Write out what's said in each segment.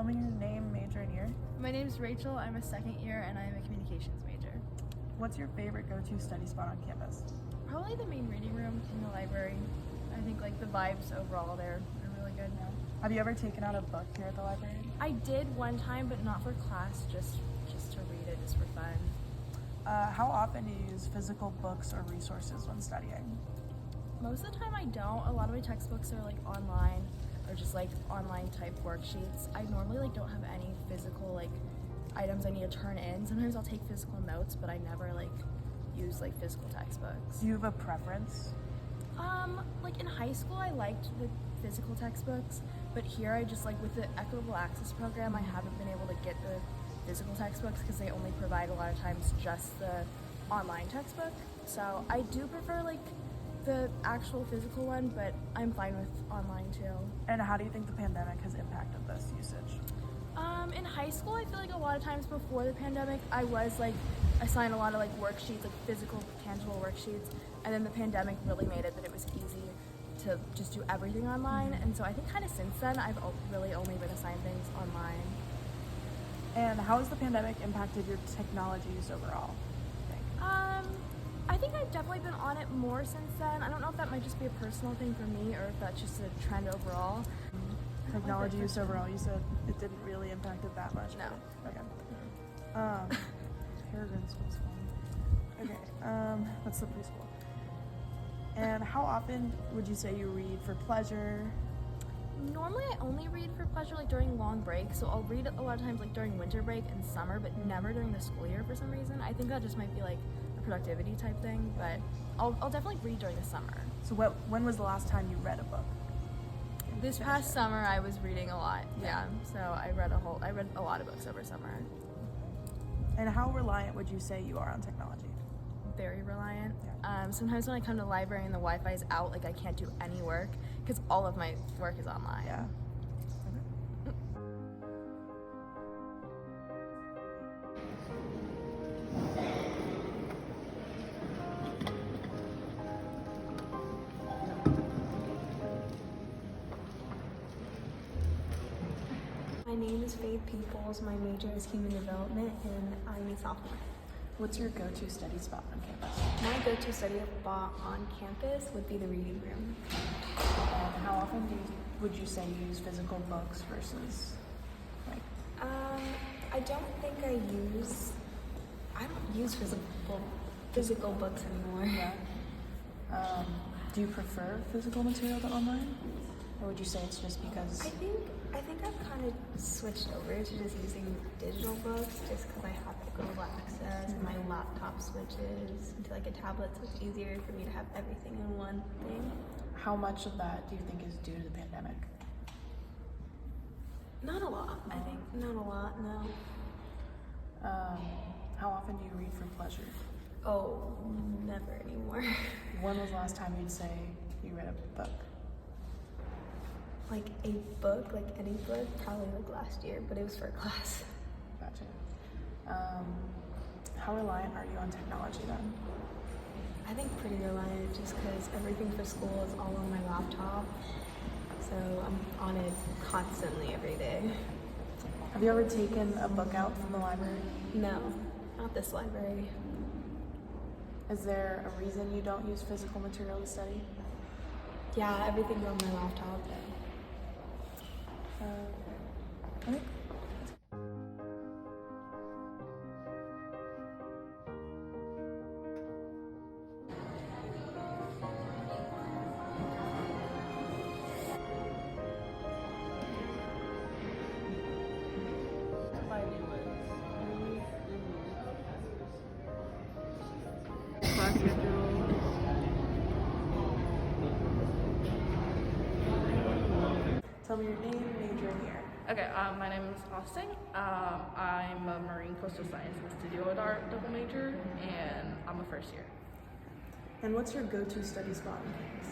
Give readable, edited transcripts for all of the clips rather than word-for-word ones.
me your name, major, and year. My name is Rachel. I'm a second year and I'm a communications major. What's your favorite go-to study spot on campus? Probably the main reading room in the library. I think like the vibes overall there are really good now. Have you ever taken out a book here at the library? I did one time, but not for class, just to read it, just for fun. How often do you use physical books or resources when studying? Most of the time I don't. A lot of my textbooks are like online or just like online type worksheets. I normally like don't have any physical like items I need to turn in. Sometimes I'll take physical notes, but I never like use like physical textbooks. Do you have a preference? Like in high school I liked the physical textbooks, but here I just like with the equitable access program I haven't been able to get the physical textbooks because they only provide a lot of times just the online textbook. So I do prefer like the actual physical one, but I'm fine with online too. And how do you think the pandemic has impacted this usage? In high school, I feel like a lot of times before the pandemic, I was like assigned a lot of like worksheets, like physical, tangible worksheets, and then the pandemic really made it that it was easy to just do everything online. And so I think kind of since then, I've really only been assigned things online. And how has the pandemic impacted your technology use overall? I think I've definitely been on it more since then. I don't know if that might just be a personal thing for me or if that's just a trend overall. Technology use overall, you said it didn't really impact it that much. No. Okay. Peregrine School's fun. Okay, that's the preschool. And how often would you say you read for pleasure? Normally I only read for pleasure like during long breaks, so I'll read a lot of times like during winter break and summer, but never during the school year for some reason. I think that just might be like a productivity type thing, but I'll definitely read during the summer. So when was the last time you read a book? This past summer I was reading a lot, yeah. So I read a lot of books over summer. And how reliant would you say you are on technology? Very reliant. Yeah. Sometimes when I come to the library and the Wi-Fi is out, like I can't do any work because all of my work is online. Yeah. My name is Faith Peoples, my major is Human Development, and I'm a sophomore. What's your go-to study spot on campus? My go-to study spot on campus would be the reading room. And how often would you say you use physical books versus like? I don't think I don't use physical books anymore. Yeah. Do you prefer physical material to online? Or would you say it's just because? I think I've kind of switched over to just using digital books just because I have equitable access and my laptop switches into like a tablet, so it's easier for me to have everything in one thing. How much of that do you think is due to the pandemic? Not a lot, I think. Not a lot, no. How often do you read for pleasure? Oh, never anymore. When was the last time you'd say you read a book? Like a book, like any book, probably like last year, but it was for a class. Gotcha. How reliant are you on technology then? I think pretty reliant just because everything for school is all on my laptop. So I'm on it constantly every day. Have you ever taken a book out from the library? No, not this library. Is there a reason you don't use physical material to study? Yeah, everything's on my laptop. Okay. Tell me your name, major, and year. Okay, my name is Austin. I'm a Marine Coastal Science and Studio Art double major, and I'm a first year. And what's your go-to study spot on campus?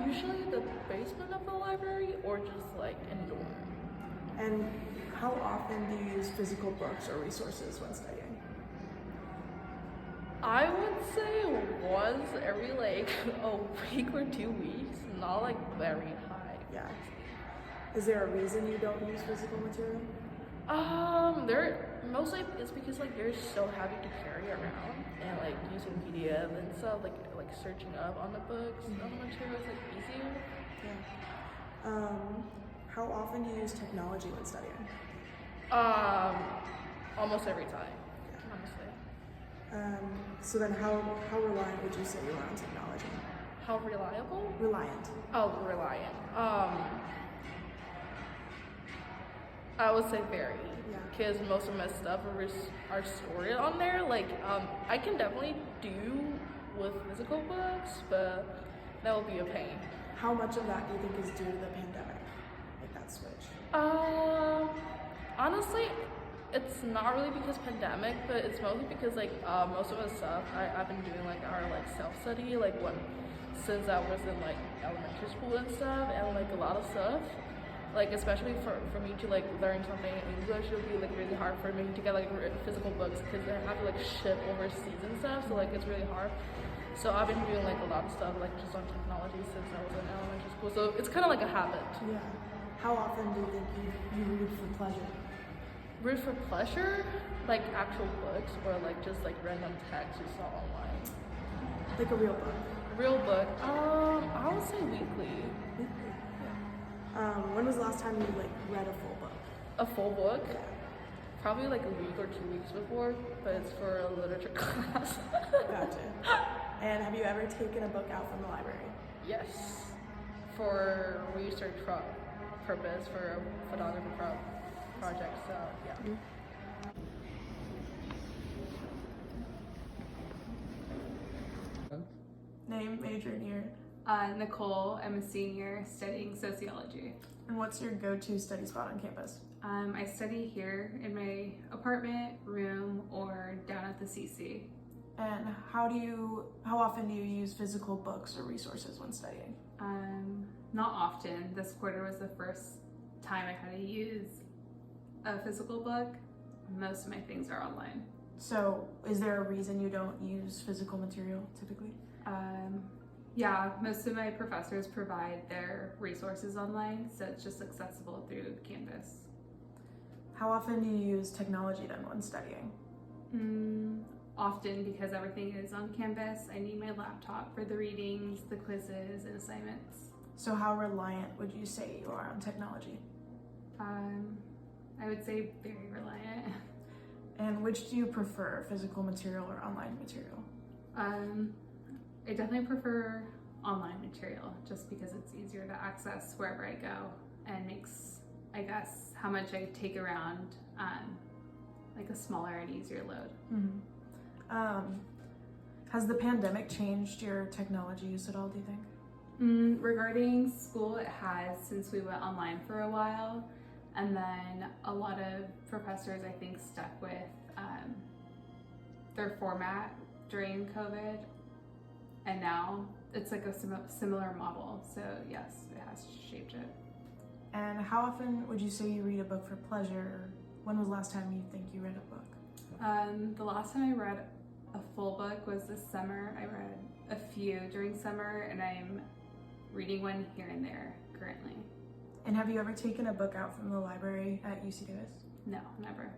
Usually the basement of the library or just like in dorm. And how often do you use physical books or resources when studying? I would say once every like a week or 2 weeks, not like very high. Yeah. Is there a reason you don't use physical material? They're mostly it's because like they're so heavy to carry around, and like using PDF and stuff, like searching up on the books, on the material is like easier. Yeah. How often do you use technology when studying? Almost every time, honestly. So then how reliant would you say you are on technology? How reliable? Reliant. Oh, reliant. I would say very, Yeah. because most of my stuff are stored on there. Like, I can definitely do with physical books, but that would be a pain. How much of that do you think is due to the pandemic? Like that switch? Honestly, it's not really because pandemic, but it's mostly because like most of the stuff I've been doing like our like self-study like since I was in like elementary school and stuff, and like a lot of stuff like especially for me to like learn something in English, it would be like really hard for me to get like physical books because they have to like ship overseas and stuff, so like it's really hard. So I've been doing like a lot of stuff like just on technology since I was in elementary school, so it's kind of like a habit. Yeah. How often do you think you read for pleasure? Read for pleasure, like actual books, or like just like random text you saw online? Like a real book? Real book, I would say weekly. When was the last time you like read a full book? A full book? Probably like a week or 2 weeks before, but it's for a literature class. Gotcha. And have you ever taken a book out from the library? Yes, for research purpose for a photography project, so yeah. Name, major, and year. Nicole, I'm a senior studying sociology. And what's your go-to study spot on campus? I study here in my apartment, room, or down at the CC. And how often do you use physical books or resources when studying? Not often. This quarter was the first time I had to use a physical book. Most of my things are online. So is there a reason you don't use physical material typically? Yeah, most of my professors provide their resources online, so it's just accessible through Canvas. How often do you use technology then when studying? Often, because everything is on Canvas. I need my laptop for the readings, the quizzes, and assignments. So how reliant would you say you are on technology? I would say very reliant. And which do you prefer, physical material or online material? I definitely prefer online material just because it's easier to access wherever I go and makes, I guess, how much I take around like a smaller and easier load. Has the pandemic changed your technology use at all, do you think? Regarding school, it has, since we went online for a while, and then a lot of professors I think stuck with their format during COVID, and now it's like a similar model, so yes, it has shaped it. And how often would you say you read a book for pleasure? When was the last time you think you read a book? The last time I read a full book was this summer. I read a few during summer, and I'm reading one here and there currently. And have you ever taken a book out from the library at UC Davis? No, never.